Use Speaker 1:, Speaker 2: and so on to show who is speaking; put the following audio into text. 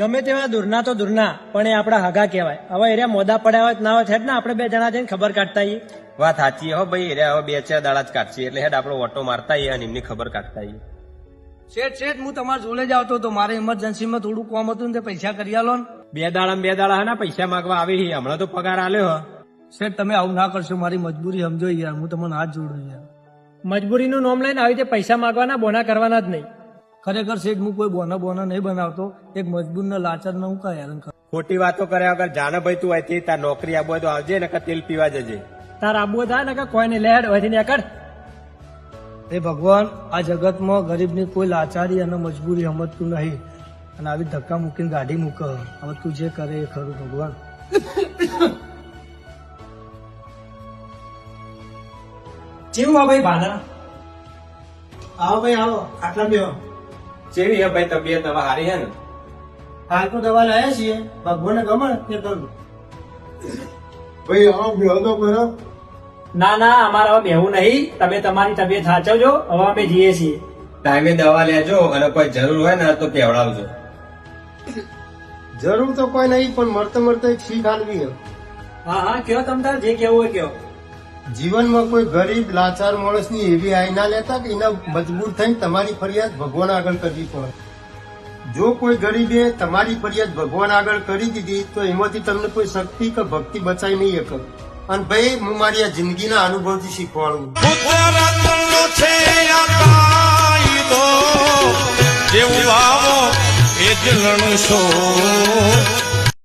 Speaker 1: ગમે તેવા દૂરના તો દૂરના પણ એ આપડા હગા કહેવાય. હવે એરિયા મોદા પડ્યા હોય ના હોય છે ને આપણે બે જણા જઈને ખબર કાઢતા આવીએ.
Speaker 2: વાત સાચી હો ભાઈ, રે હવે 2-4 દાડા જ કાઢશે એટલે હેડ આપણો ઓટો મારતા આવીએ અને એમની ખબર કાઢતા આવીએ.
Speaker 3: શેઠ હું તમારા જોડે જ આવતો હતો, મારે ઇમરજન્સીમાં થોડું કામ હતું ને તે પૈસા કરી આલો ને.
Speaker 2: 2 દાડા હે ને પૈસા માંગવા આવી છે. હમણાં તો પગાર આલ્યો.
Speaker 3: શેઠ તમે આવું ના કરશો, મારી મજબૂરી સમજો યાર, હું તમને હાથ જોડું યાર.
Speaker 1: મજબૂરીનું નામ લઈને આવી રીતે પૈસા માંગવાના બોના કરવાના જ નહીં.
Speaker 3: ખરેખર શેઠ હું કોઈ બોના નહીં બનાવતો, એક મજબૂર ને લાચાર ને હું કઈ હેરાન કરું.
Speaker 2: ખોટી વાતો કર્યા વગર જાને ભાઈ તું અહીંથી તાર નોકરી આપવો હોય તો આવજે ને તેલ પીવા જજે.
Speaker 1: તાર આબુ થાય ને કે કોઈ નહીં લેડ હોય નીકળ.
Speaker 3: હે ભગવાન, આ જગતમાં ગરીબની કોઈ લાચારી અને મજબૂરી સમજતું નહીં અને આવી ધક્કા મૂકીને ગાડી મૂક. હવે તું જે કરે એ ખરું ભગવાન.
Speaker 1: કેવું આ ભાઈ ભાના? આવો ભાઈ આવો, આટલા બેહો.
Speaker 2: કેવી હે ભાઈ તબિયત? હવે હારી હે ને?
Speaker 1: હાલ તો દવા લાયા છીએ, ભગવાનને ગમે તે કરું.
Speaker 4: ભાઈ આવો બેહો તો ખરો.
Speaker 1: ના ના, અમારે હવે બેહવું નહીં. તમે તમારી તબિયત સાચવજો, હવે અમે જઈએ છીએ.
Speaker 2: ટાઈમે દવા લેજો અને કોઈ જરૂર હોય ને તો કેવડાવજો.
Speaker 4: જરૂર તો કોઈ નહીં, પણ મળતા એક શીખ આલવી હે.
Speaker 1: હા હા, કયો તમ તાર જે કેવું હોય કયો.
Speaker 4: જીવનમાં કોઈ ગરીબ લાચાર માણસની એવી આઈ ના લેતા કે એના મજબૂર થઈને તમારી ફરિયાદ ભગવાન આગળ કરવી પડે. જો કોઈ ગરીબે તમારી ફરિયાદ ભગવાન આગળ કરી દીધી તો એમાંથી તમને કોઈ શક્તિ કે ભક્તિ બચાવી નહીં શકે. અને ભાઈ હું મારી આ જિંદગીના અનુભવથી શીખવાડું.
Speaker 5: જેવું વાવો એ જ લણશો.